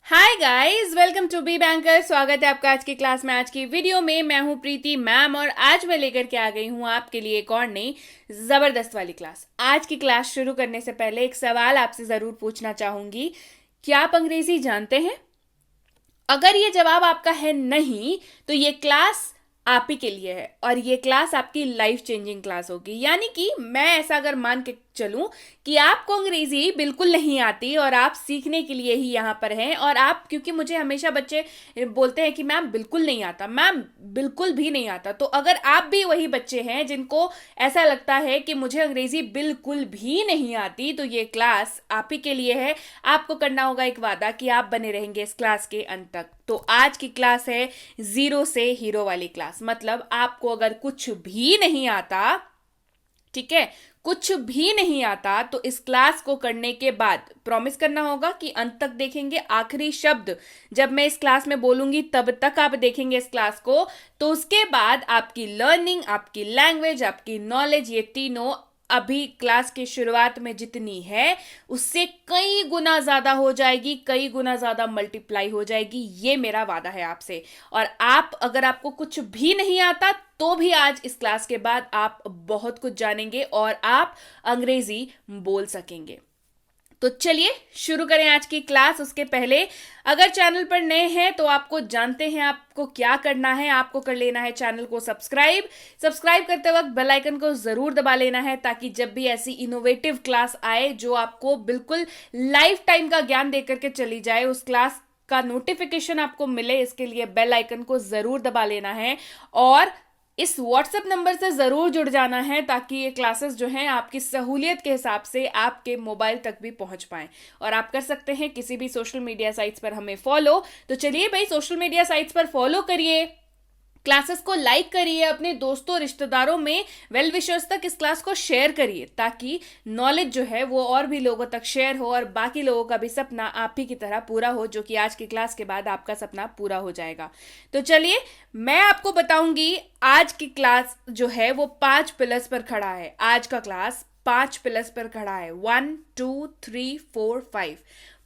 Hi guys, welcome to Be Banker. स्वागत है आपका आज की क्लास में। आज की वीडियो में मैं हूं प्रीति मैम और आज मैं लेकर के आ गई हूं आपके लिए एक और नई जबरदस्त वाली क्लास। आज की क्लास शुरू करने से पहले एक सवाल आपसे जरूर पूछना चाहूंगी। क्या आप अंग्रेजी जानते हैं? अगर ये जवाब आपका है नहीं, तो ये क्लास आप ही के लिए है और ये क्लास आपकी लाइफ चेंजिंग क्लास होगी। यानी कि मैं ऐसा अगर मान के चलूं कि आपको अंग्रेजी बिल्कुल नहीं आती और आप सीखने के लिए ही यहाँ पर हैं, और आप, क्योंकि मुझे हमेशा बच्चे बोलते हैं कि मैम बिल्कुल नहीं आता, मैम बिल्कुल भी नहीं आता, तो अगर आप भी वही बच्चे हैं जिनको ऐसा लगता है कि मुझे अंग्रेजी बिल्कुल भी नहीं आती, तो ये क्लास आप ही के लिए है। आपको करना होगा एक वादा कि आप बने रहेंगे इस क्लास के अंत तक। तो आज की क्लास है जीरो से हीरो वाली क्लास। मतलब आपको अगर कुछ भी नहीं आता, ठीक है, कुछ भी नहीं आता, तो इस क्लास को करने के बाद प्रॉमिस करना होगा कि अंत तक देखेंगे। आखिरी शब्द जब मैं इस क्लास में बोलूंगी तब तक आप देखेंगे इस क्लास को। तो उसके बाद आपकी लर्निंग, आपकी लैंग्वेज, आपकी नॉलेज, ये तीनों अभी क्लास की शुरुआत में जितनी है उससे कई गुना ज्यादा हो जाएगी, कई गुना ज्यादा मल्टीप्लाई हो जाएगी। ये मेरा वादा है आपसे। और आप, अगर आपको कुछ भी नहीं आता तो भी आज इस क्लास के बाद आप बहुत कुछ जानेंगे और आप अंग्रेजी बोल सकेंगे। तो चलिए शुरू करें आज की क्लास। उसके पहले अगर चैनल पर नए हैं तो आपको जानते हैं आपको क्या करना है। आपको कर लेना है चैनल को सब्सक्राइब करते वक्त बेल आइकन को जरूर दबा लेना है, ताकि जब भी ऐसी इनोवेटिव क्लास आए जो आपको बिल्कुल लाइफ टाइम का ज्ञान देकर के चली जाए, उस क्लास का नोटिफिकेशन आपको मिले। इसके लिए बेल आइकन को जरूर दबा लेना है और इस व्हाट्सएप नंबर से जरूर जुड़ जाना है, ताकि ये क्लासेस जो हैं आपकी सहूलियत के हिसाब से आपके मोबाइल तक भी पहुंच पाएं। और आप कर सकते हैं किसी भी सोशल मीडिया साइट्स पर हमें फॉलो। तो चलिए भाई, सोशल मीडिया साइट्स पर फॉलो करिए, क्लासेस को लाइक करिए, अपने दोस्तों रिश्तेदारों में वेल विशर्स तक इस क्लास को शेयर करिए, ताकि नॉलेज जो है वो और भी लोगों तक शेयर हो और बाकी लोगों का भी सपना आप ही की तरह पूरा हो, जो कि आज की क्लास के बाद आपका सपना पूरा हो जाएगा। तो चलिए मैं आपको बताऊंगी। आज की क्लास जो है वो 5 पिलर्स पर खड़ा है। आज का क्लास 5 पिलर्स पर खड़ा है। 1 2 3 4 5।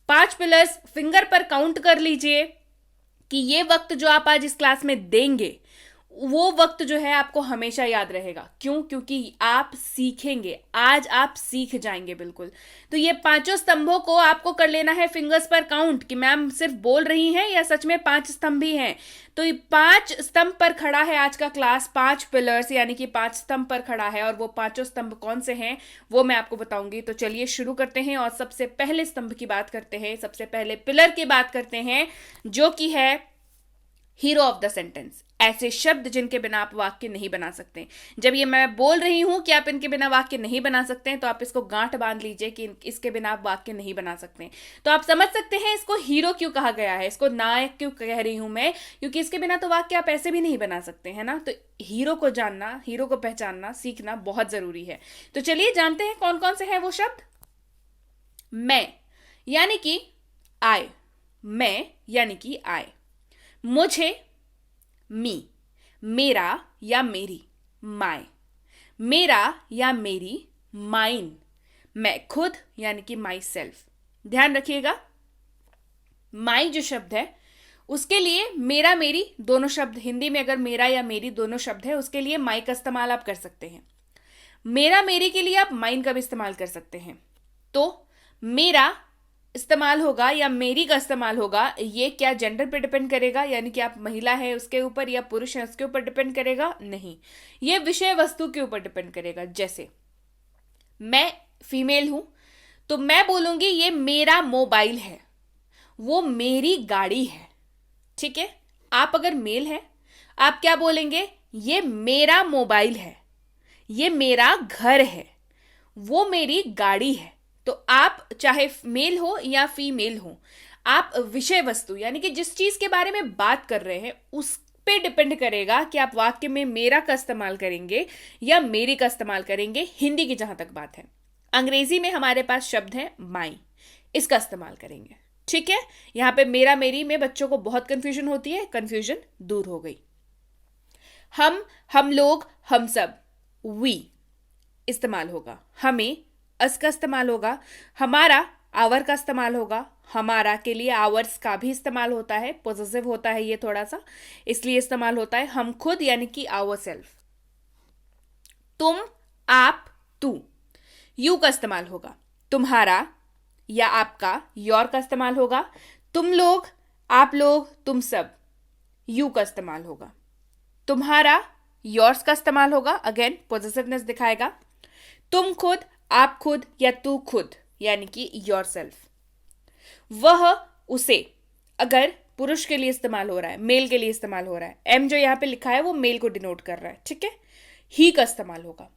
5 पिलर्स फिंगर पर काउंट कर लीजिए कि ये वक्त जो आप आज इस क्लास में देंगे वो वक्त जो है आपको हमेशा याद रहेगा। क्यों? क्योंकि आप सीखेंगे, आज आप सीख जाएंगे बिल्कुल। तो ये 5 स्तंभों को आपको कर लेना है फिंगर्स पर काउंट कि मैम सिर्फ बोल रही हैं या सच में 5 स्तंभ भी हैं। तो ये 5 स्तंभ पर खड़ा है आज का क्लास। 5 पिलर्स यानी कि 5 स्तंभ पर खड़ा है, और वो 5 स्तंभ कौन से हैं वो मैं आपको बताऊंगी। तो चलिए शुरू करते हैं और सबसे पहले स्तंभ की बात करते हैं, सबसे पहले पिलर की बात करते हैं, जो कि है हीरो ऑफ द सेंटेंस। ऐसे शब्द जिनके बिना आप वाक्य नहीं बना सकते। जब ये मैं बोल रही हूं कि आप इनके बिना वाक्य नहीं बना सकते हैं, तो आप इसको गांठ बांध लीजिए कि इसके बिना आप वाक्य नहीं बना सकते। तो आप समझ सकते हैं इसको हीरो क्यों कहा गया है, इसको नायक क्यों कह रही हूं मैं, क्योंकि इसके बिना तो वाक्य आप ऐसे भी नहीं बना सकते हैं ना। तो हीरो को जानना, हीरो को पहचानना, सीखना बहुत जरूरी है। तो चलिए जानते हैं कौन कौन से हैं वो शब्द। मैं यानी कि आई, मैं यानी कि आई। मुझे, मी, मेरा या मेरी, माय, मेरा या मेरी, माइन, मैं खुद यानी कि माई सेल्फ। ध्यान रखिएगा, माई जो शब्द है उसके लिए मेरा मेरी दोनों शब्द, हिंदी में अगर मेरा या मेरी दोनों शब्द है उसके लिए माई का इस्तेमाल आप कर सकते हैं। मेरा मेरी के लिए आप माइन का भी इस्तेमाल कर सकते हैं। तो मेरा इस्तेमाल होगा या मेरी का इस्तेमाल होगा, ये क्या जेंडर पे डिपेंड करेगा, यानी कि आप महिला है उसके ऊपर या पुरुष है उसके ऊपर डिपेंड करेगा? नहीं, ये विषय वस्तु के ऊपर डिपेंड करेगा। जैसे मैं फीमेल हूं तो मैं बोलूंगी ये मेरा मोबाइल है, वो मेरी गाड़ी है। ठीक है। आप अगर मेल है आप क्या बोलेंगे? ये मेरा मोबाइल है, ये मेरा घर है, वो मेरी गाड़ी है। तो आप चाहे मेल हो या फीमेल हो, आप विषय वस्तु यानी कि जिस चीज के बारे में बात कर रहे हैं उस पे डिपेंड करेगा कि आप वाक्य में मेरा का इस्तेमाल करेंगे या मेरी का इस्तेमाल करेंगे। हिंदी की जहां तक बात है, अंग्रेजी में हमारे पास शब्द है माई, इसका इस्तेमाल करेंगे। ठीक है। यहां पे मेरा मेरी में बच्चों को बहुत कंफ्यूजन होती है, कंफ्यूजन दूर हो गई। हम लोग, हम सब, वी इस्तेमाल होगा। हमें, अस का इस्तेमाल होगा। हमारा, आवर का इस्तेमाल होगा, हमारा के लिए आवर्स का भी इस्तेमाल होता है, पॉजेसिव होता है ये थोड़ा सा, इसलिए इस्तेमाल होता है। हम खुद यानी कि आवर सेल्फ। तुम, आप, तू, यू का इस्तेमाल होगा। तुम्हारा या आपका, योर का इस्तेमाल होगा। तुम लोग, आप लोग, तुम सब, यू का इस्तेमाल होगा। तुम्हारा, योर्स का इस्तेमाल होगा, अगेन पॉजिटिवनेस दिखाएगा। तुम खुद, आप खुद या तू खुद यानी कि योर सेल्फ। वह, उसे, अगर पुरुष के लिए इस्तेमाल हो रहा है, मेल के लिए इस्तेमाल हो रहा है, एम जो यहां पे लिखा है वो मेल को डिनोट कर रहा है, ठीक है। ही का इस्तेमाल होगा।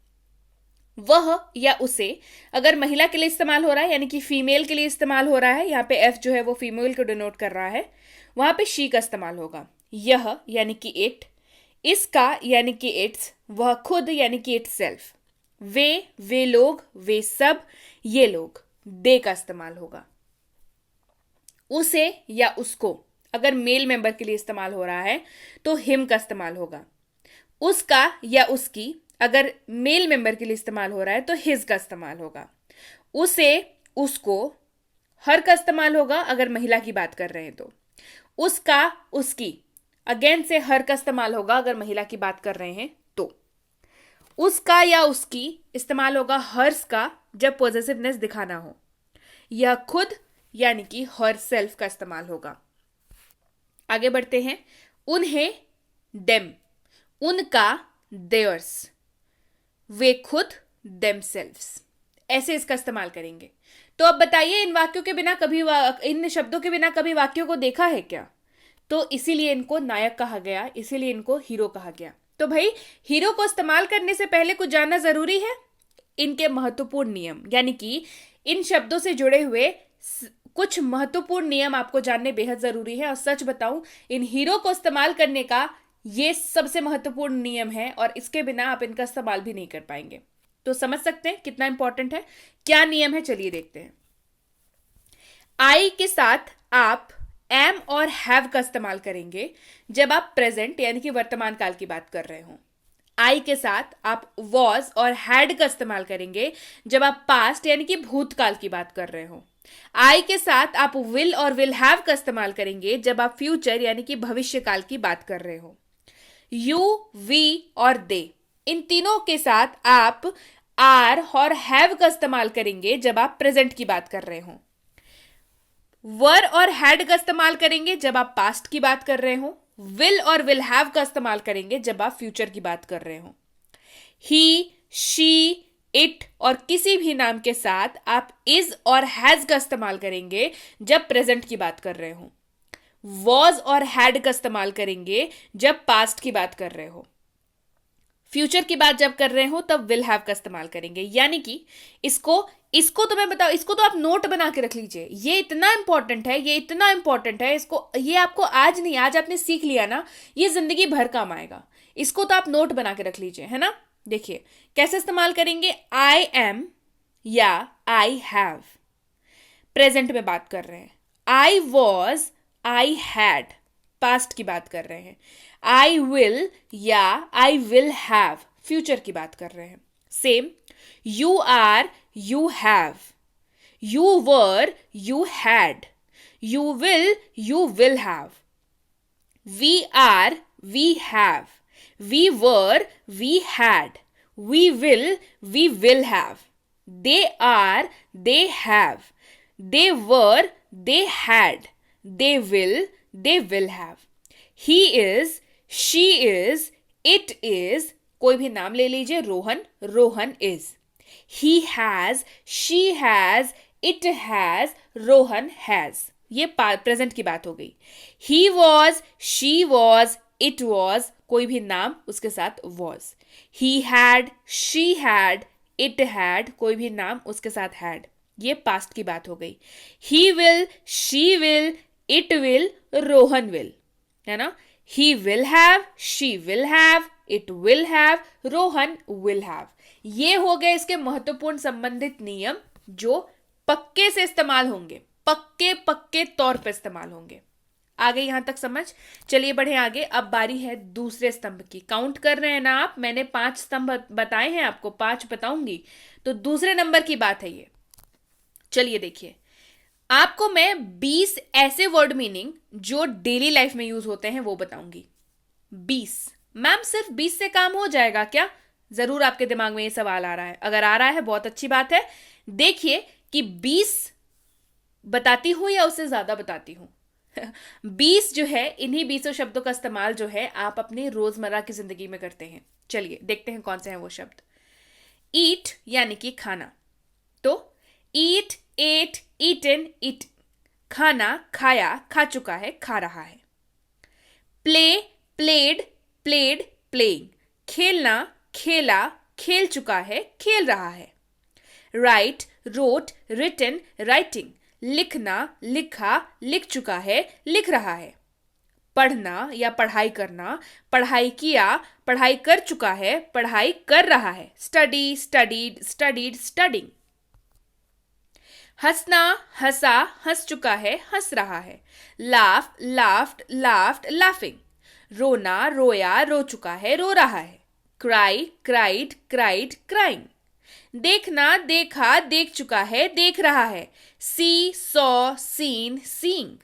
वह या उसे अगर महिला के लिए इस्तेमाल हो रहा है यानी कि फीमेल के लिए इस्तेमाल हो रहा है, यहां पे एफ जो है वो फीमेल को डिनोट कर रहा है, वहां पे शी का इस्तेमाल होगा। यह यानी कि इट, इसका यानी कि इट्स, वह खुद यानी कि इट्स सेल्फ, वे लोग, वे सब, ये लोग, दे का इस्तेमाल होगा। उसे या उसको अगर मेल मेंबर के लिए इस्तेमाल हो रहा है तो हिम का इस्तेमाल होगा। उसका या उसकी अगर मेल मेंबर के लिए इस्तेमाल हो रहा है तो हिज का इस्तेमाल होगा। उसे, उसको, हर का इस्तेमाल होगा अगर महिला की बात कर रहे हैं तो। उसका, उसकी, अगेन से हर का इस्तेमाल होगा अगर महिला की बात कर रहे हैं तो। उसका या उसकी इस्तेमाल होगा हर्स का जब पॉजिटिवनेस दिखाना हो। यह खुद यानी कि हर सेल्फ का इस्तेमाल होगा। आगे बढ़ते हैं। उन्हें, देम, उनका, देयर्स, वे खुद, देमसेल्व्स, ऐसे इसका इस्तेमाल करेंगे। तो अब बताइए इन वाक्यों के बिना कभी इन शब्दों के बिना कभी वाक्यों को देखा है क्या? तो इसीलिए इनको नायक कहा गया, इसीलिए इनको हीरो कहा गया। तो भाई हीरो को इस्तेमाल करने से पहले कुछ जानना जरूरी है, इनके महत्वपूर्ण नियम, यानी कि इन शब्दों से जुड़े हुए कुछ महत्वपूर्ण नियम आपको जानने बेहद जरूरी है। और सच बताऊं, इन हीरो को इस्तेमाल करने का ये सबसे महत्वपूर्ण नियम है और इसके बिना आप इनका इस्तेमाल भी नहीं कर पाएंगे। तो समझ सकते हैं कितना इंपॉर्टेंट है, क्या नियम है, चलिए देखते हैं। आई के साथ आप एम और हैव का इस्तेमाल करेंगे जब आप प्रेजेंट यानी कि वर्तमान काल की बात कर रहे हो। आई के साथ आप वॉज और हैड का इस्तेमाल करेंगे जब आप पास्ट यानी कि भूतकाल की बात कर रहे हो। आई के साथ आप विल और विल हैव का इस्तेमाल करेंगे जब आप फ्यूचर यानी कि भविष्य काल की बात कर रहे हो। यू, वी और दे, इन तीनों के साथ आप आर और हैव का इस्तेमाल करेंगे जब आप प्रेजेंट की बात कर रहे हो। वर और हैड का इस्तेमाल करेंगे जब आप पास्ट की बात कर रहे हो। विल और विल हैव का इस्तेमाल करेंगे जब आप फ्यूचर की बात कर रहे हो। ही, शी, इट और किसी भी नाम के साथ आप इज और हैज का इस्तेमाल करेंगे जब प्रेजेंट की बात कर रहे हो। वॉज और हैड का इस्तेमाल करेंगे जब पास्ट की बात कर रहे हो। फ्यूचर की बात जब कर रहे हो तब विल हैव का इस्तेमाल करेंगे। यानी कि इसको तो मैं बताऊं, इसको तो आप नोट बना के रख लीजिए, ये इतना इंपॉर्टेंट है, ये इतना इंपॉर्टेंट है, इसको, ये आपको आज नहीं, आज आपने सीख लिया ना, ये जिंदगी भर काम आएगा। इसको तो आप नोट बना के रख लीजिए, है ना। देखिए कैसे इस्तेमाल करेंगे। आई एम या आई हैव, प्रेजेंट में बात कर रहे हैं। I was, I had, past की बात कर रहे हैं। आई विल या आई विल हैव, फ्यूचर की बात कर रहे हैं। Same, you are, you have, you were, you had, you will have, we are, we have, we were, we had, we will have, they are, they have, they were, they had, they will have, he is, she is, it is, कोई भी नाम ले लीजिए, Rohan is, he has, she has, it has, Rohan has, ये present की बात हो गई। he was, she was, it was, कोई भी नाम उसके साथ was। he had, she had, it had, कोई भी नाम उसके साथ had, ये पास्ट की बात हो गई। he will, she will, it will, Rohan will, है ना। he will have, she will have, it will have, Rohan will have। ये हो गए इसके महत्वपूर्ण संबंधित नियम जो पक्के से इस्तेमाल होंगे, पक्के तौर पर इस्तेमाल होंगे। आगे यहां तक समझ। चलिए बढ़े आगे। अब बारी है दूसरे स्तंभ की। काउंट कर रहे हैं ना आप, मैंने 5 स्तंभ बताए हैं आपको, 5 बताऊंगी, तो दूसरे नंबर की बात है ये। चलिए देखिए, आपको मैं 20 ऐसे वर्ड मीनिंग जो डेली लाइफ में यूज होते हैं वो बताऊंगी। 20। मैम सिर्फ 20 से काम हो जाएगा क्या? जरूर आपके दिमाग में ये सवाल आ रहा है। अगर आ रहा है बहुत अच्छी बात है। देखिए कि 20 बताती हूं या उससे ज्यादा बताती हूं। 20 जो है, इन्हीं 20 शब्दों का इस्तेमाल जो है आप अपनी रोजमर्रा की जिंदगी में करते हैं। चलिए देखते हैं कौन से हैं वो शब्द। ईट यानी कि खाना, तो ईट, एट, ईटन, ईट। खाना, खाया, खा चुका है, खा रहा है। Play, played, played, playing. खेलना, खेला, खेल चुका है, खेल रहा है। Write, wrote, written, writing. लिखना, लिखा, लिख चुका है, लिख रहा है। पढ़ना या पढ़ाई करना, पढ़ाई किया, पढ़ाई कर चुका है, पढ़ाई कर रहा है। Study, studied, studied, studying. हंसना, हंसा, हंस चुका है, हंस रहा है। Laugh, laughed, laughed, laughing. रोना, रोया, रो चुका है, रो रहा है। Cry, cried, cried, crying. देखना, देखा, देख चुका है, देख रहा है। सी, सॉ, सीन, सीइंग।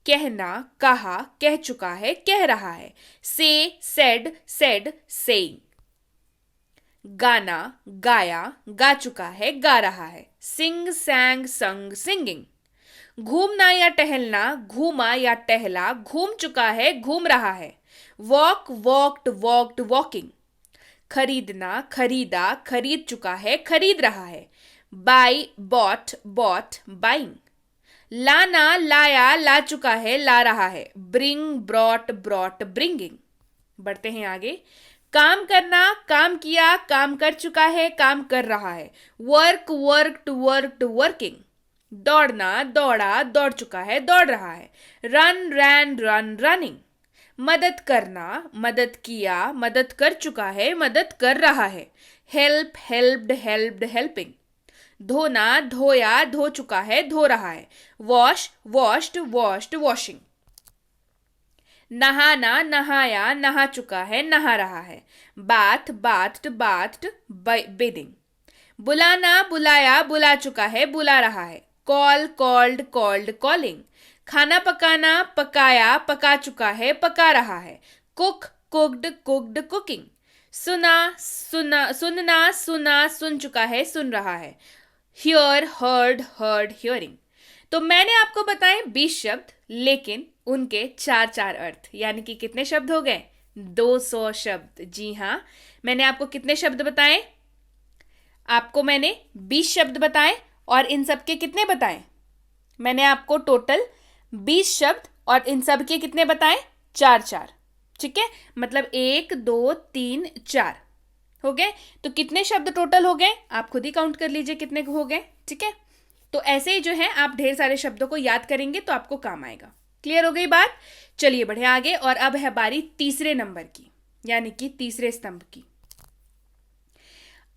कहना, कहा, कह चुका है, कह रहा है। से, सेड, सेड, सेइंग। गाना, गाया, गा चुका है, गा रहा है। सिंग, सैंग, संग, सिंगिंग। घूमना या टहलना, घूमा या टहला, घूम चुका है, घूम रहा है। Walk, walked, walked, walking. खरीदना, खरीदा, खरीद चुका है, खरीद रहा है। Buy, bought, bought, buying. लाना, लाया, ला चुका है, ला रहा है। Bring, brought, brought, bringing. बढ़ते हैं आगे। काम करना, काम किया, काम कर चुका है, काम कर रहा है। Work, worked, worked, working. दौड़ना, दौड़ा, दौड़ चुका है, दौड़ रहा है। रन, रैन, रन, रनिंग। मदद करना, मदद किया, मदद कर चुका है, मदद कर रहा है। Help, helped, helped, helping. धोना, धोया, धो चुका है, धो रहा है। Wash, washed, washed, washing. नहाना, नहाया, नहा चुका है, नहा रहा है। Bath, bathed, bathed, bathing. बुलाना, बुलाया, बुला चुका है, बुला रहा है। Call, called, called, calling. खाना पकाना, पकाया, पका चुका है, पका रहा है। Cook, cooked, cooked, cooking. सुना, सुना, सुनना, सुना, सुन चुका है, सुन रहा है। Here, heard, heard, hearing. तो मैंने आपको बताए 20 शब्द, लेकिन उनके 4-4 अर्थ, यानी कि कितने शब्द हो गए? 200 शब्द। जी हां, मैंने आपको कितने शब्द बताए? आपको मैंने 20 शब्द बताए और इन सब के कितने बताए? मैंने आपको टोटल 20 शब्द और इन सब के कितने बताए? 4-4। ठीक है, मतलब 1, 2, 3, 4 हो गए। तो कितने शब्द टोटल हो गए? आप खुद ही काउंट कर लीजिए कितने हो गए। ठीक है, तो ऐसे ही जो है आप ढेर सारे शब्दों को याद करेंगे तो आपको काम आएगा। क्लियर हो गई बात? चलिए बढ़े आगे। और अब है बारी तीसरे नंबर की, यानी कि तीसरे स्तंभ की।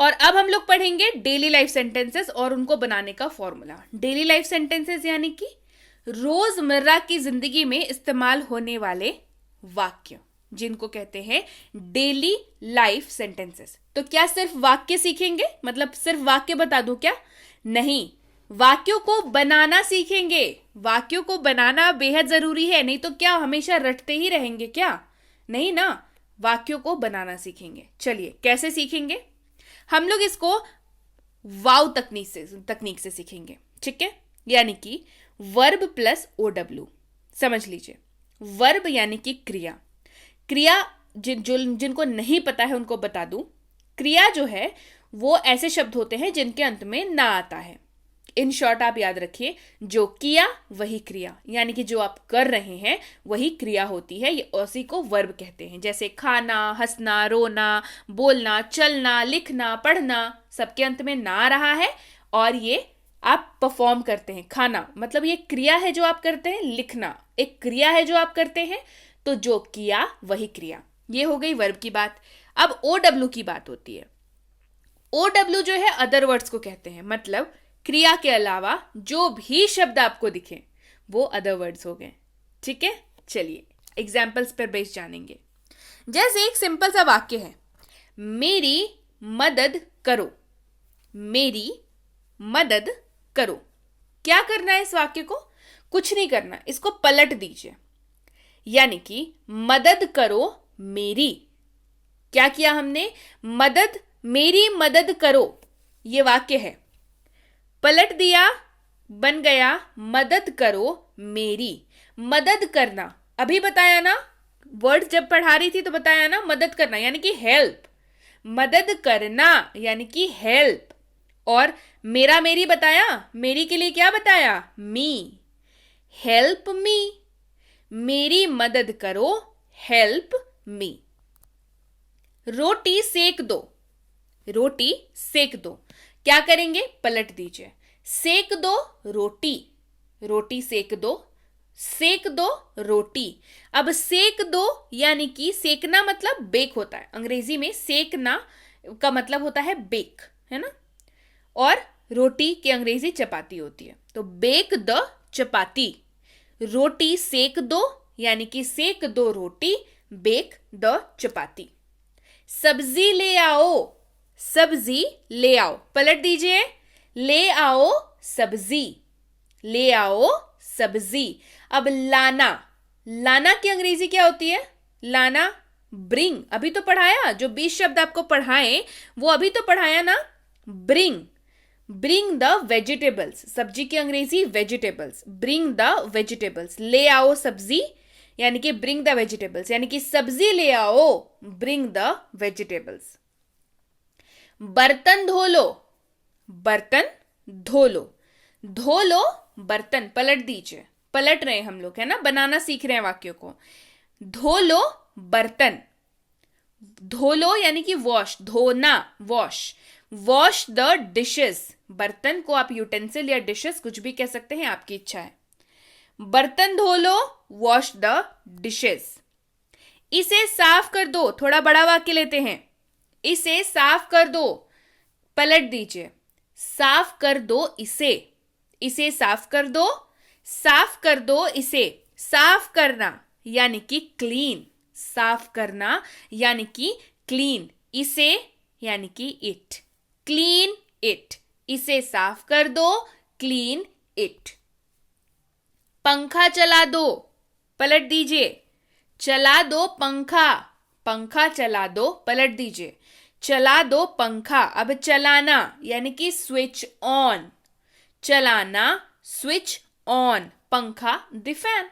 और अब हम लोग पढ़ेंगे डेली लाइफ सेंटेंसेस और उनको बनाने का फॉर्मूला। डेली लाइफ सेंटेंसेस यानी कि रोजमर्रा की जिंदगी में इस्तेमाल होने वाले वाक्य, जिनको कहते हैं डेली लाइफ सेंटेंसेस। तो क्या सिर्फ वाक्य सीखेंगे? मतलब सिर्फ वाक्य बता दूं क्या? नहीं, वाक्यों को बनाना सीखेंगे। वाक्यों को बनाना बेहद जरूरी है, नहीं तो क्या हमेशा रटते ही रहेंगे क्या? नहीं ना, वाक्यों को बनाना सीखेंगे। चलिए कैसे सीखेंगे? हम लोग इसको वाव तकनीक से सीखेंगे। ठीक है, यानी कि वर्ब प्लस OW। समझ लीजिए, वर्ब यानी कि क्रिया। क्रिया जिनको नहीं पता है उनको बता दूं, क्रिया जो है वो ऐसे शब्द होते हैं जिनके अंत में ना आता है। इन शॉर्ट आप याद रखिए, जो किया वही क्रिया, यानी कि जो आप कर रहे हैं वही क्रिया होती है। ये उसी को वर्ब कहते हैं। जैसे खाना, हंसना, रोना, बोलना, चलना, लिखना, पढ़ना, सबके अंत में ना आ रहा है और ये आप परफॉर्म करते हैं। खाना मतलब ये क्रिया है जो आप करते हैं, लिखना एक क्रिया है जो आप करते हैं, तो जो किया वही क्रिया। ये हो गई वर्ब की बात। अब OW की बात होती है। OW जो है अदर वर्ड्स को कहते हैं, मतलब क्रिया के अलावा जो भी शब्द आपको दिखे वो अदर वर्ड्स हो गए। ठीक है, चलिए एग्जाम्पल्स पर बेस जानेंगे। जैसे एक सिंपल सा वाक्य है, मेरी मदद करो। मेरी मदद करो। क्या करना है इस वाक्य को? कुछ नहीं करना, इसको पलट दीजिए। यानी कि मदद करो मेरी। क्या किया हमने? मदद, मेरी मदद करो, ये वाक्य है। पलट दिया, बन गया मदद करो मेरी। मदद करना, अभी बताया ना, वर्ड जब पढ़ा रही थी तो बताया ना, मदद करना यानी कि हेल्प। मदद करना यानी कि हेल्प। और मेरा मेरी बताया, मेरी के लिए क्या बताया? मी। हेल्प मी, मेरी मदद करो, हेल्प मी। रोटी सेक दो, रोटी सेक दो। क्या करेंगे? पलट दीजिए। सेक दो रोटी, रोटी सेक दो, सेक दो रोटी। अब सेक दो यानी कि सेकना मतलब बेक होता है, अंग्रेजी में सेकना का मतलब होता है बेक, है ना। और रोटी की अंग्रेजी चपाती होती है, तो बेक द चपाती। रोटी सेक दो यानी कि सेक दो रोटी, बेक द चपाती। सब्जी ले आओ, सब्जी ले आओ, पलट दीजिए। ले आओ सब्जी, ले आओ सब्जी। अब लाना, लाना की अंग्रेजी क्या होती है? लाना ब्रिंग, अभी तो पढ़ाया, जो 20 शब्द आपको पढ़ाए वो अभी तो पढ़ाया ना। ब्रिंग, ब्रिंग द वेजिटेबल्स, सब्जी की अंग्रेजी वेजिटेबल्स, ब्रिंग द वेजिटेबल्स। ले आओ सब्जी यानी कि ब्रिंग द वेजिटेबल्स, यानी कि सब्जी ले आओ, ब्रिंग द वेजिटेबल्स। बर्तन धो लो, बर्तन धो लो, धो लो बर्तन, पलट दीजिए। पलट रहे हैं हम लोग, है ना, बनाना सीख रहे हैं वाक्यों को। धो लो बर्तन, धो लो यानी कि वॉश, धोना, वॉश। वॉश द डिशेस, बर्तन को आप यूटेंसिल या डिशेस कुछ भी कह सकते हैं, आपकी इच्छा है। बर्तन धो लो, वॉश द डिशेस। इसे साफ कर दो, थोड़ा बड़ा वाक्य लेते हैं। इसे साफ कर दो, पलट दीजिए। साफ कर दो इसे, इसे साफ कर दो, साफ कर दो इसे। साफ करना यानी कि क्लीन, साफ करना यानी कि क्लीन। इसे यानी कि इट, क्लीन इट। इसे साफ कर दो, क्लीन इट। पंखा चला दो, पलट दीजिए। चला दो पंखा, पंखा चला दो, पलट दीजिए। चला दो पंखा। अब चलाना यानी कि स्विच ऑन, चलाना स्विच ऑन, पंखा द फैन।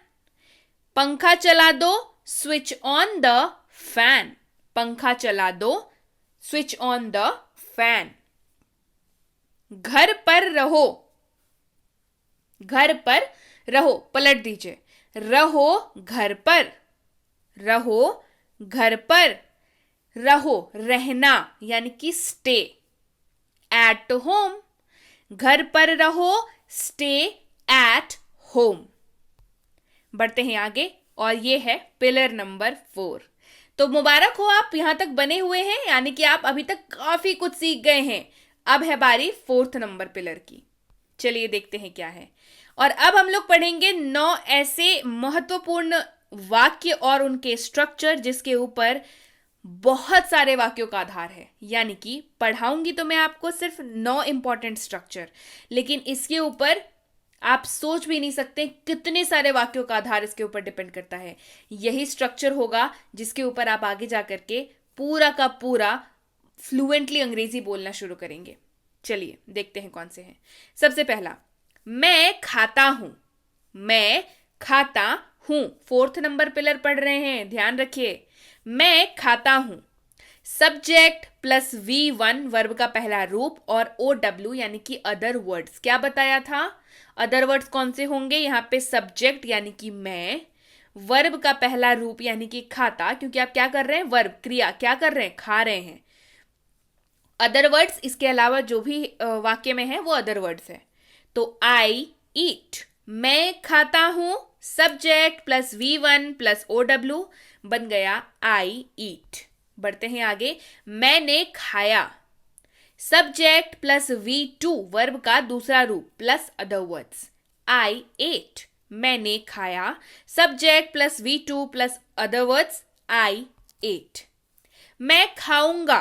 पंखा चला दो, स्विच ऑन द फैन, पंखा चला दो, स्विच ऑन द फैन। घर पर रहो, घर पर रहो, पलट दीजिए। रहो घर पर, रहो घर पर। रहो रहना यानी कि स्टे, एट होम। घर पर रहो, स्टे एट होम। बढ़ते हैं आगे, और ये है पिलर नंबर 4। तो मुबारक हो, आप यहां तक बने हुए हैं, यानी कि आप अभी तक काफी कुछ सीख गए हैं। अब है बारी 4th नंबर पिलर की। चलिए देखते हैं क्या है। और अब हम लोग पढ़ेंगे 9 ऐसे महत्वपूर्ण वाक्य और उनके स्ट्रक्चर जिसके ऊपर बहुत सारे वाक्यों का आधार है। यानी कि पढ़ाऊंगी तो मैं आपको सिर्फ 9 इंपॉर्टेंट स्ट्रक्चर, लेकिन इसके ऊपर आप सोच भी नहीं सकते कितने सारे वाक्यों का आधार इसके ऊपर डिपेंड करता है। यही स्ट्रक्चर होगा जिसके ऊपर आप आगे जाकर के पूरा का पूरा फ्लुएंटली अंग्रेजी बोलना शुरू करेंगे। चलिए देखते हैं कौन से हैं। सबसे पहला, मैं खाता हूं, मैं खाता हूं। 4th नंबर पिलर पढ़ रहे हैं, ध्यान रखिए। मैं खाता हूं। सब्जेक्ट प्लस V1 वर्ब का पहला रूप और OW यानी कि अदर वर्ड्स। क्या बताया था? अदर वर्ड्स कौन से होंगे? यहां पे सब्जेक्ट यानी कि मैं, वर्ब का पहला रूप यानी कि खाता, क्योंकि आप क्या कर रहे हैं? वर्ब, क्रिया, क्या कर रहे हैं? खा रहे हैं। अदर वर्ड्स, इसके अलावा जो भी वाक्य में है वो अदर वर्ड्स है। तो आई ईट, मैं खाता हूं। Subject plus V1 plus OW बन गया आई ईट। बढ़ते हैं आगे। मैंने खाया। सब्जेक्ट प्लस V2 वर्ब का दूसरा रूप plus other words, I ate. मैंने खाया। Subject plus V2 plus other words, I ate. मैं खाऊंगा,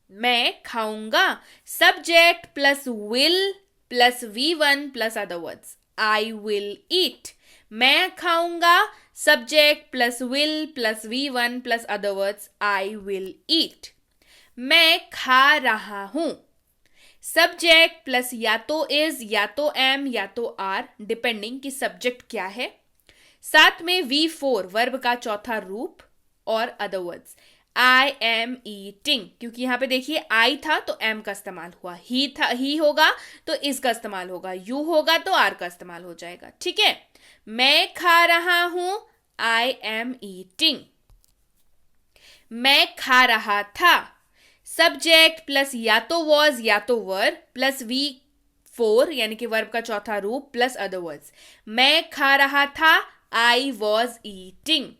मैं खाऊंगा। Subject plus will plus V1 plus other words, I will eat. मैं खाऊंगा, subject plus will plus V1 plus other words, I will eat. मैं खा रहा हूं, सब्जेक्ट प्लस या तो इज या तो एम या तो आर, डिपेंडिंग कि सब्जेक्ट क्या है. साथ में V4 वर्ब का चौथा रूप और other words, I am eating. क्योंकि यहां पे देखिए आई था तो एम का इस्तेमाल हुआ, ही था ही होगा तो इज का इस्तेमाल होगा, यू होगा तो आर का इस्तेमाल हो जाएगा. ठीक है. मैं खा रहा हूं, आई एम ईटिंग. मैं खा रहा था, सब्जेक्ट प्लस या तो वॉज या तो वर प्लस V4 यानी कि वर्ब का चौथा रूप प्लस अदर वर्ड्स, मैं खा रहा था, I was eating.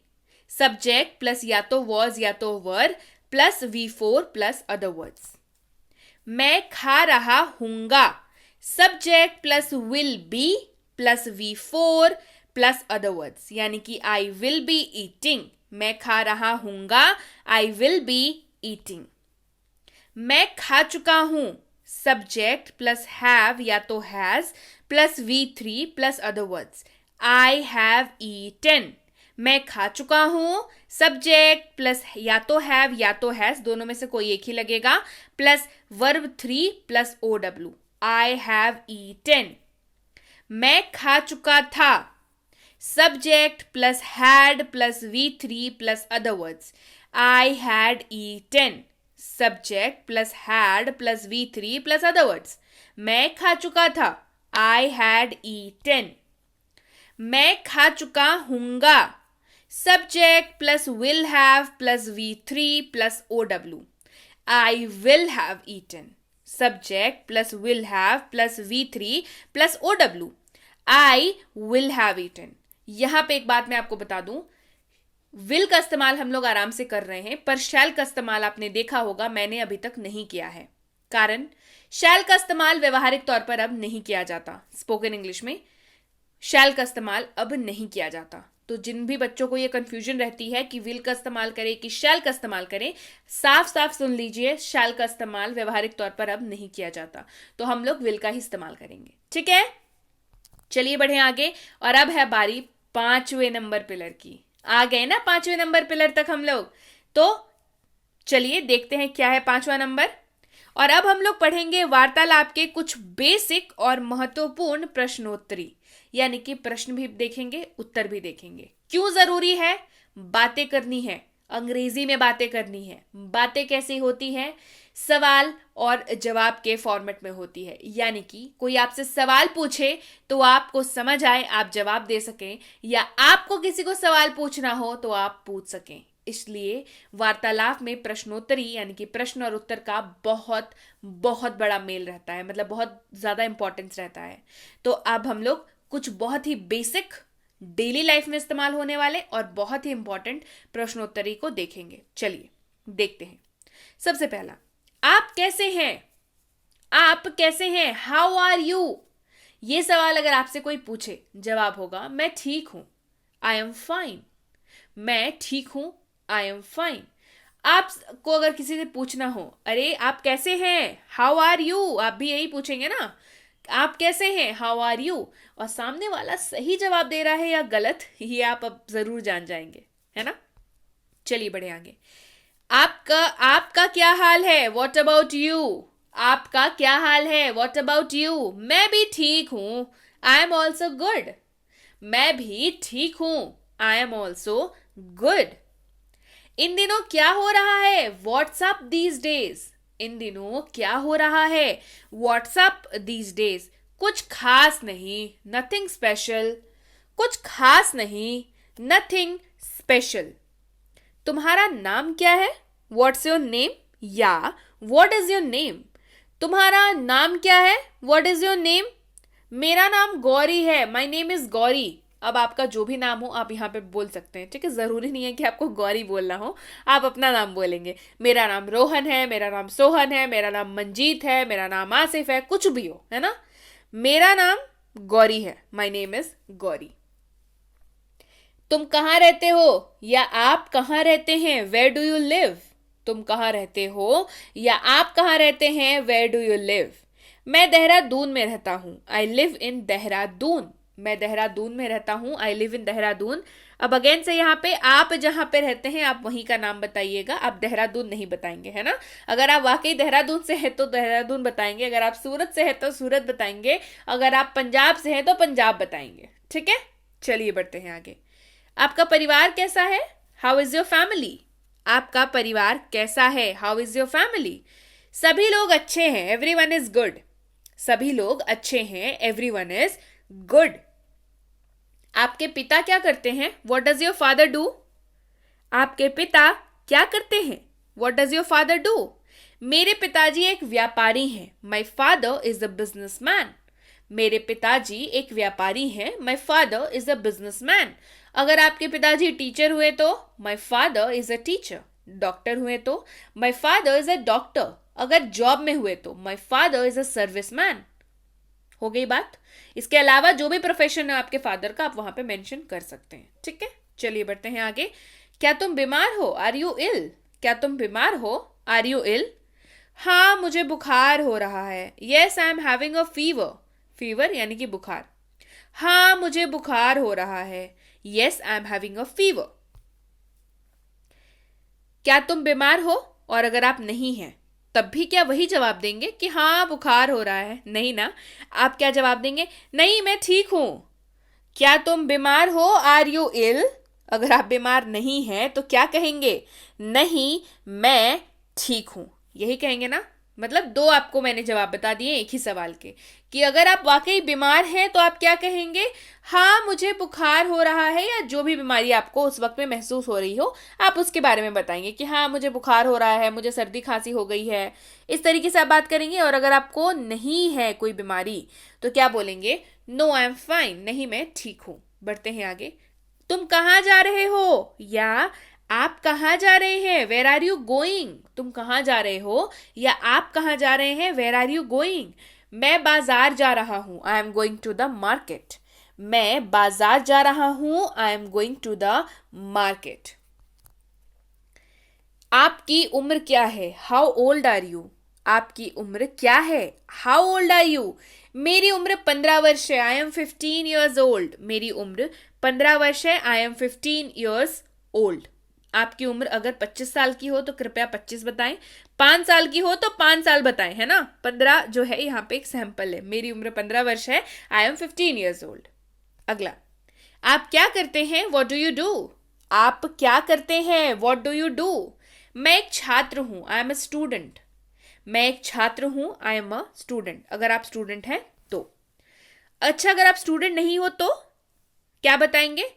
Subject plus या तो वॉज या तो were plus V4 plus other words. मैं खा रहा हूंगा, subject plus will be plus V4 plus other words, यानी कि आई विल बी ईटिंग. मैं खा रहा हूंगा, आई विल बी ईटिंग. मैं खा चुका हूं, सब्जेक्ट प्लस हैव या तो has plus V3 plus other words, I have eaten. मैं खा चुका हूं, सब्जेक्ट प्लस या तो हैव या तो हैज, दोनों में से कोई एक ही लगेगा, plus verb 3 plus OW, I have eaten. मैं खा चुका था, subject plus had plus V3 plus other words, I had eaten. Subject plus had plus V3 plus other words, मैं खा चुका था, आई हैड ईटन. मैं खा चुका हूंगा, subject plus will have plus V3 plus OW, I will have eaten. Subject plus will have plus V3 plus OW, I will have eaten. यहां पे एक बात मैं आपको बता दूं, विल का इस्तेमाल हम लोग आराम से कर रहे हैं, पर शैल का इस्तेमाल आपने देखा होगा मैंने अभी तक नहीं किया है. कारण शैल का इस्तेमाल व्यवहारिक तौर पर अब नहीं किया जाता. स्पोकन इंग्लिश में शैल का इस्तेमाल अब नहीं किया जाता. तो जिन भी बच्चों को ये कंफ्यूजन रहती है कि विल का इस्तेमाल करें कि शैल का इस्तेमाल करें, साफ साफ सुन लीजिए, शैल का इस्तेमाल व्यवहारिक तौर पर अब नहीं किया जाता. तो हम लोग विल का ही इस्तेमाल करेंगे. ठीक है, चलिए बढ़े आगे. और अब है बारी 5वें नंबर पिलर की. आ गए ना 5वें नंबर पिलर तक हम लोग. तो चलिए देखते हैं क्या है 5वां नंबर. और अब हम लोग पढ़ेंगे वार्तालाप के कुछ बेसिक और महत्वपूर्ण प्रश्नोत्तरी, यानी कि प्रश्न भी देखेंगे, उत्तर भी देखेंगे. क्यों जरूरी है? बातें करनी है, अंग्रेजी में बातें करनी है. बातें कैसी होती हैं? सवाल और जवाब के फॉर्मेट में होती है, यानी कि कोई आपसे सवाल पूछे तो आपको समझ आए, आप जवाब दे सकें, या आपको किसी को सवाल पूछना हो तो आप पूछ सकें. इसलिए वार्तालाप में प्रश्नोत्तरी यानी कि प्रश्न और उत्तर का बहुत बहुत बड़ा मेल रहता है, मतलब बहुत ज्यादा इंपॉर्टेंस रहता है. तो अब हम लोग कुछ बहुत ही बेसिक डेली लाइफ में इस्तेमाल होने वाले और बहुत ही इंपॉर्टेंट प्रश्नोत्तरी को देखेंगे. चलिए देखते हैं. सबसे पहला, आप कैसे हैं? आप कैसे हैं? How are you? ये सवाल अगर आपसे कोई पूछे, जवाब होगा मैं ठीक हूं, आई एम फाइन. मैं ठीक हूं, आई एम फाइन. आपको अगर किसी से पूछना हो, अरे आप कैसे हैं, हाउ आर यू, आप भी यही पूछेंगे ना, आप कैसे हैं, हाउ आर यू. और सामने वाला सही जवाब दे रहा है या गलत, ये आप अब जरूर जान जाएंगे, है ना. चलिए बढ़े आगे. आपका क्या हाल है? What about you? आपका क्या हाल है? What about you? मैं भी ठीक हूं, आई एम ऑल्सो गुड. मैं भी ठीक हूं, आई एम ऑल्सो गुड. इन दिनों क्या हो रहा है? What's up these days. इन दिनों क्या हो रहा है? What's up these days. कुछ खास नहीं, नथिंग स्पेशल. कुछ खास नहीं, नथिंग स्पेशल. तुम्हारा नाम क्या है? व्हाट्स योर नेम, या व्हाट इज योर नेम. तुम्हारा नाम क्या है? What is your name. मेरा नाम गौरी है, माई नेम इज गौरी. अब आपका जो भी नाम हो आप यहाँ पे बोल सकते हैं, ठीक है. जरूरी नहीं है कि आपको गौरी बोलना हो, आप अपना नाम बोलेंगे. मेरा नाम रोहन है, मेरा नाम सोहन है, मेरा नाम मंजीत है, मेरा नाम आसिफ है, कुछ भी हो, है ना. मेरा नाम गौरी है, माई नेम इज गौरी. तुम कहाँ रहते हो या आप कहाँ रहते हैं? Where do you live. तुम कहाँ रहते हो या आप कहाँ रहते हैं? Where do you live. मैं देहरादून में रहता हूँ, आई लिव इन देहरादून। मैं देहरादून में रहता हूँ, आई लिव इन देहरादून। अब अगेन से यहाँ पे आप जहाँ पे रहते हैं आप वहीं का नाम बताइएगा, आप देहरादून नहीं बताएंगे, है ना। अगर आप वाकई देहरादून से हैं तो देहरादून बताएंगे, अगर आप सूरत से हैं तो सूरत बताएंगे, अगर आप पंजाब से हैं तो पंजाब बताएंगे, ठीक है। चलिए बढ़ते हैं आगे। आपका परिवार कैसा है? How is your family? आपका परिवार कैसा है? How is your family? सभी लोग अच्छे हैं, एवरीवन इज गुड। सभी लोग अच्छे हैं, एवरीवन इज गुड। आपके पिता क्या करते हैं? What does your father do? आपके पिता क्या करते हैं? What does your father do? मेरे पिताजी एक व्यापारी हैं, my father is a businessman. मेरे पिताजी एक व्यापारी हैं, my father is a businessman. अगर आपके पिताजी टीचर हुए तो my father is a teacher. Doctor हुए तो my father is a doctor. अगर जॉब में हुए तो my father is a serviceman. हो गई बात। इसके अलावा जो भी प्रोफेशन है आपके फादर का आप वहां पे मेंशन कर सकते हैं, ठीक है। चलिए बढ़ते हैं आगे। क्या तुम बीमार हो? आर यू इल? क्या तुम बीमार हो? आर यू इल? हाँ मुझे बुखार हो रहा है। Yes I am having a fever. Fever यानी कि बुखार। हाँ मुझे बुखार हो रहा है। Yes I am having a fever. क्या तुम बीमार हो? और अगर आप नहीं हैं तब भी क्या वही जवाब देंगे कि हाँ बुखार हो रहा है? नहीं ना। आप क्या जवाब देंगे? नहीं मैं ठीक हूं। क्या तुम बीमार हो? आर यू इल? अगर आप बीमार नहीं हैं तो क्या कहेंगे? नहीं मैं ठीक हूं, यही कहेंगे ना। मतलब दो आपको मैंने जवाब बता दिए एक ही सवाल के, कि अगर आप वाकई बीमार हैं तो आप क्या कहेंगे? हाँ मुझे बुखार हो रहा है, या जो भी बीमारी आपको उस वक्त में महसूस हो रही हो आप उसके बारे में बताएंगे कि हाँ मुझे बुखार हो रहा है, मुझे सर्दी खांसी हो गई है, इस तरीके से आप बात करेंगे। और अगर आपको नहीं है कोई बीमारी तो क्या बोलेंगे? नो आई एम फाइन, नहीं मैं ठीक हूं। बढ़ते हैं आगे। तुम कहाँ जा रहे हो? या आप कहाँ जा रहे हैं? Where are you going? तुम कहाँ जा रहे हो या आप कहाँ जा रहे हैं? Where are you going? मैं बाजार जा रहा हूं, I am going to the market. मैं बाजार जा रहा हूं, I am going to the market. आपकी उम्र क्या है? How old are you? आपकी उम्र क्या है? How old are you? मेरी उम्र 15 वर्ष है, आई एम 15 ईयर्स ओल्ड। मेरी उम्र 15 वर्ष है, आई एम 15 ईयर्स ओल्ड। आपकी उम्र अगर 25 साल की हो तो कृपया 25 बताएं, 5 साल की हो तो 5 साल बताएं, है ना। 15 जो है यहाँ पे एक सैंपल है। मेरी उम्र 15 वर्ष है, आई एम 15 ईयर्स ओल्ड। अगला, आप क्या करते हैं? What do you do? आप क्या करते हैं? What do you do? मैं एक छात्र हूं, आई एम अ स्टूडेंट। मैं एक छात्र हूं, आई एम अ स्टूडेंट। अगर आप स्टूडेंट हैं तो। अच्छा अगर आप स्टूडेंट नहीं हो तो क्या बताएंगे?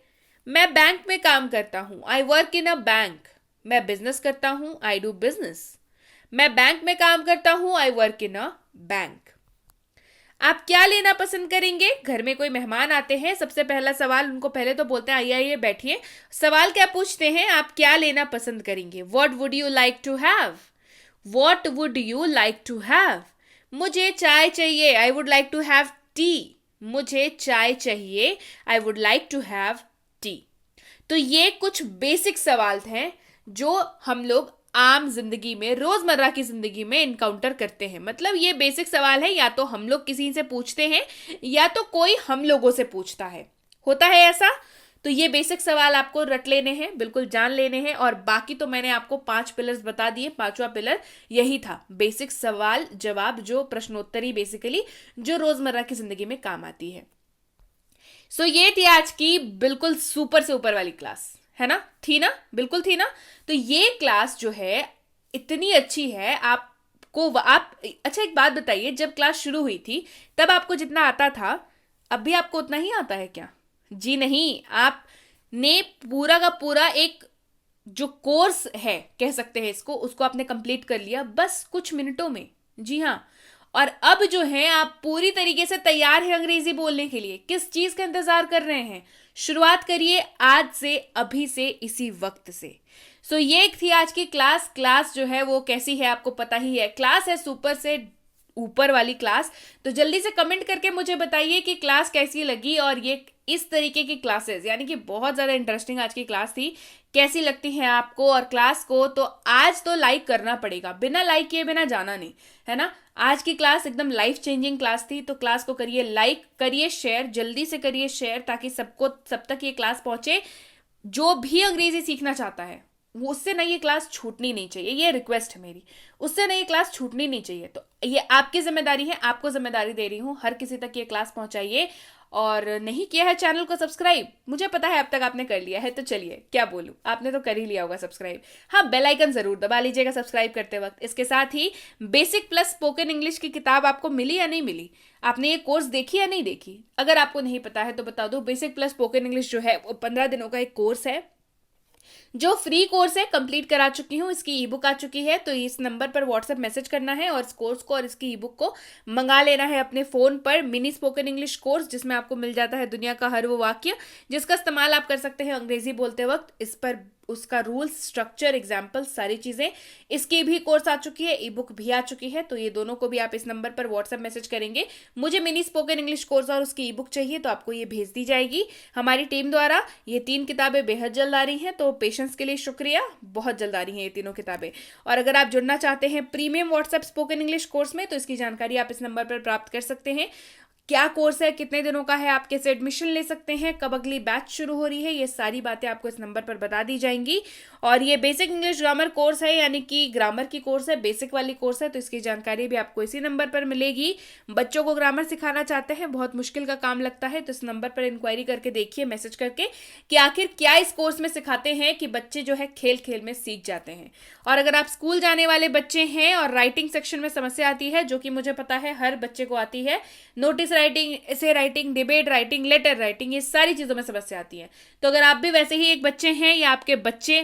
मैं बैंक में काम करता हूं, I work in a bank. मैं बिजनेस करता हूं, आई डू बिजनेस। मैं बैंक में काम करता हूं, I work in a bank. आप क्या लेना पसंद करेंगे? घर में कोई मेहमान आते हैं, सबसे पहला सवाल उनको पहले तो बोलते हैं आइए आइए बैठिए। सवाल क्या पूछते हैं? आप क्या लेना पसंद करेंगे? What would you like to have? What would you like to have? मुझे चाय चाहिए, I would like to have tea. मुझे चाय चाहिए, I would like to have tea. तो ये कुछ बेसिक सवाल हैं जो हम लोग आम जिंदगी में, रोजमर्रा की जिंदगी में इनकाउंटर करते हैं। मतलब ये बेसिक सवाल है, या तो हम लोग किसी से पूछते हैं या तो कोई हम लोगों से पूछता है, होता है ऐसा। तो ये बेसिक सवाल आपको रट लेने हैं, बिल्कुल जान लेने हैं। और बाकी तो मैंने आपको 5 पिलर्स बता दिए। 5वां पिलर यही था, बेसिक सवाल जवाब, जो प्रश्नोत्तरी बेसिकली जो रोजमर्रा की जिंदगी में काम आती है। सो ये थी आज की बिल्कुल सुपर से ऊपर वाली क्लास, है ना। थी ना, बिल्कुल थी ना। तो ये क्लास जो है इतनी अच्छी है आपको। आप अच्छा एक बात बताइए, जब क्लास शुरू हुई थी तब आपको जितना आता था अब भी आपको उतना ही आता है क्या? जी नहीं, आपने पूरा का पूरा एक जो कोर्स है कह सकते हैं इसको, उसको आपने कंप्लीट कर लिया बस कुछ मिनटों में। जी हाँ। और अब जो है आप पूरी तरीके से तैयार हैं अंग्रेजी बोलने के लिए। किस चीज का इंतजार कर रहे हैं? शुरुआत करिए आज से, अभी से, इसी वक्त से। सो ये थी आज की क्लास। क्लास जो है वो कैसी है आपको पता ही है, क्लास है सुपर से ऊपर वाली क्लास। तो जल्दी से कमेंट करके मुझे बताइए कि क्लास कैसी लगी और ये इस तरीके की क्लासेस, यानी कि बहुत ज़्यादा इंटरेस्टिंग आज की क्लास थी। कैसी लगती है आपको और क्लास को? तो आज तो लाइक करना पड़ेगा, बिना लाइक किए बिना जाना नहीं, है ना। आज की क्लास एकदम लाइफ चेंजिंग क्लास थी, तो क्लास को करिए लाइक, करिए शेयर, जल्दी से करिए शेयर, ताकि सब तक ये क्लास पहुंचे। जो भी अंग्रेजी सीखना चाहता है वो, उससे ना ये क्लास छूटनी नहीं चाहिए, ये रिक्वेस्ट है मेरी, उससे ना ये क्लास छूटनी नहीं चाहिए। तो ये आपकी जिम्मेदारी है, आपको जिम्मेदारी दे रही हूँ, हर किसी तक ये क्लास पहुंचाइए। और नहीं किया है चैनल को सब्सक्राइब, मुझे पता है अब तक आपने कर लिया है, तो चलिए क्या बोलूं, आपने तो कर ही लिया होगा सब्सक्राइब। हाँ, बेल आइकन जरूर दबा लीजिएगा सब्सक्राइब करते वक्त। इसके साथ ही बेसिक प्लस स्पोकन इंग्लिश की किताब आपको मिली या नहीं मिली, आपने ये कोर्स देखी या नहीं देखी? अगर आपको नहीं पता है तो बता दो, बेसिक प्लस स्पोकन इंग्लिश जो है वो 15 दिनों का एक कोर्स है, जो फ्री कोर्स है, कंप्लीट करा चुकी हूँ। इसकी ई बुक आ चुकी है, तो इस नंबर पर व्हाट्सएप मैसेज करना है और इस कोर्स को और इसकी ई बुक को मंगा लेना है अपने फोन पर। मिनी स्पोकन इंग्लिश कोर्स, जिसमें आपको मिल जाता है दुनिया का हर वो वाक्य जिसका इस्तेमाल आप कर सकते हैं अंग्रेजी बोलते वक्त। इस पर उसका रूल्स, स्ट्रक्चर, एग्जाम्पल, सारी चीजें, इसकी भी कोर्स आ चुकी है, ई बुक भी आ चुकी है। तो ये दोनों को भी आप इस नंबर पर व्हाट्सएप मैसेज करेंगे, मुझे मिनी स्पोकन इंग्लिश कोर्स और उसकी ई बुक चाहिए, तो आपको ये भेज दी जाएगी हमारी टीम द्वारा। ये 3 किताबें बेहद जल्द आ रही हैं, तो पेशेंस के लिए शुक्रिया, बहुत जल्द आ रही हैं ये तीनों किताबें। और अगर आप जुड़ना चाहते हैं premium WhatsApp spoken English course में, तो इसकी जानकारी आप इस नंबर पर प्राप्त कर सकते हैं। क्या कोर्स है, कितने दिनों का है, आप कैसे एडमिशन ले सकते हैं, कब अगली बैच शुरू हो रही है, ये सारी बातें आपको इस नंबर पर बता दी जाएंगी। और ये बेसिक इंग्लिश ग्रामर कोर्स है, यानी कि ग्रामर की कोर्स है, बेसिक वाली कोर्स है, तो इसकी जानकारी भी आपको इसी नंबर पर मिलेगी। बच्चों को ग्रामर सिखाना चाहते हैं, बहुत मुश्किल का काम लगता है, तो इस नंबर पर इंक्वायरी करके देखिए, मैसेज करके, कि आखिर क्या इस कोर्स में सिखाते हैं कि बच्चे जो है खेल खेल में सीख जाते हैं। और अगर आप स्कूल जाने वाले बच्चे हैं और राइटिंग सेक्शन में समस्या आती है, जो कि मुझे पता है हर बच्चे को आती है, notice writing, essay writing, debate writing, letter writing, ये सारी चीजों में समस्या आती है। तो अगर आप भी वैसे ही एक बच्चे हैं या आपके बच्चे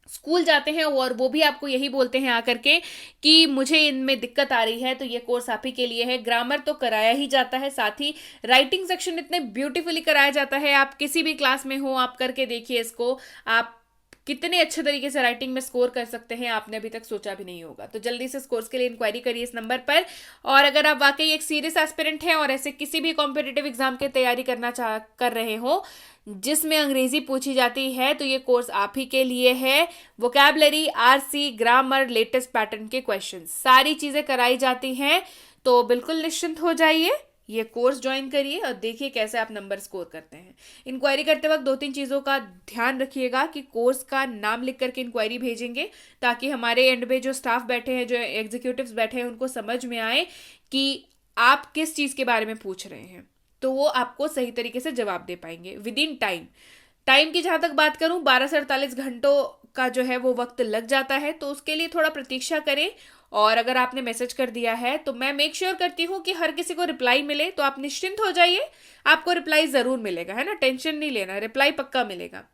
स्कूल जाते हैं और वो भी आपको यही बोलते हैं आकर के कि मुझे इनमें दिक्कत आ रही है, तो ये कोर्स आप ही के लिए है। ग्रामर तो कराया ही जाता है, साथ ही राइटिंग सेक्शन इतने ब्यूटीफुली कराया जाता है, आप किसी भी क्लास में हो आप करके देखिए इसको, आप कितने अच्छे तरीके से राइटिंग में स्कोर कर सकते हैं, आपने अभी तक सोचा भी नहीं होगा। तो जल्दी से इस कोर्स के लिए इंक्वायरी करिए इस नंबर पर। और अगर आप वाकई एक सीरियस एस्पिरेंट हैं और ऐसे किसी भी कॉम्पिटिटिव एग्जाम की तैयारी कर रहे हो जिसमें अंग्रेजी पूछी जाती है, तो ये कोर्स आप ही के लिए है। Vocabulary, RC, grammar, latest pattern के क्वेश्चन, सारी चीजें कराई जाती हैं, तो बिल्कुल निश्चिंत हो जाइए, ये कोर्स ज्वाइन करिए और देखिए कैसे आप नंबर स्कोर करते हैं। इंक्वायरी करते वक्त 2-3 चीज़ों का ध्यान रखिएगा कि कोर्स का नाम लिख करके इंक्वायरी भेजेंगे, ताकि हमारे एंड में जो स्टाफ बैठे हैं, जो एग्जीक्यूटिव्स बैठे हैं, उनको समझ में आए कि आप किस चीज़ के बारे में पूछ रहे हैं, तो वो आपको सही तरीके से जवाब दे पाएंगे विद इन टाइम की जहां तक बात करूं, 12 से 48 घंटों का जो है वो वक्त लग जाता है, तो उसके लिए थोड़ा प्रतीक्षा करें। और अगर आपने मैसेज कर दिया है तो मैं मेक श्योर करती हूँ कि हर किसी को रिप्लाई मिले, तो आप निश्चिंत हो जाइए, आपको रिप्लाई जरूर मिलेगा, है ना, टेंशन नहीं लेना, रिप्लाई पक्का मिलेगा।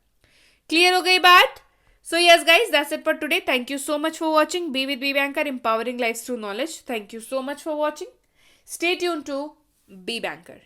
क्लियर हो गई बात? So yes guys, that's it for today. Thank you so much for watching be with Be Banker, empowering lives through knowledge. Thank you so much for watching. Stay tuned to Be Banker.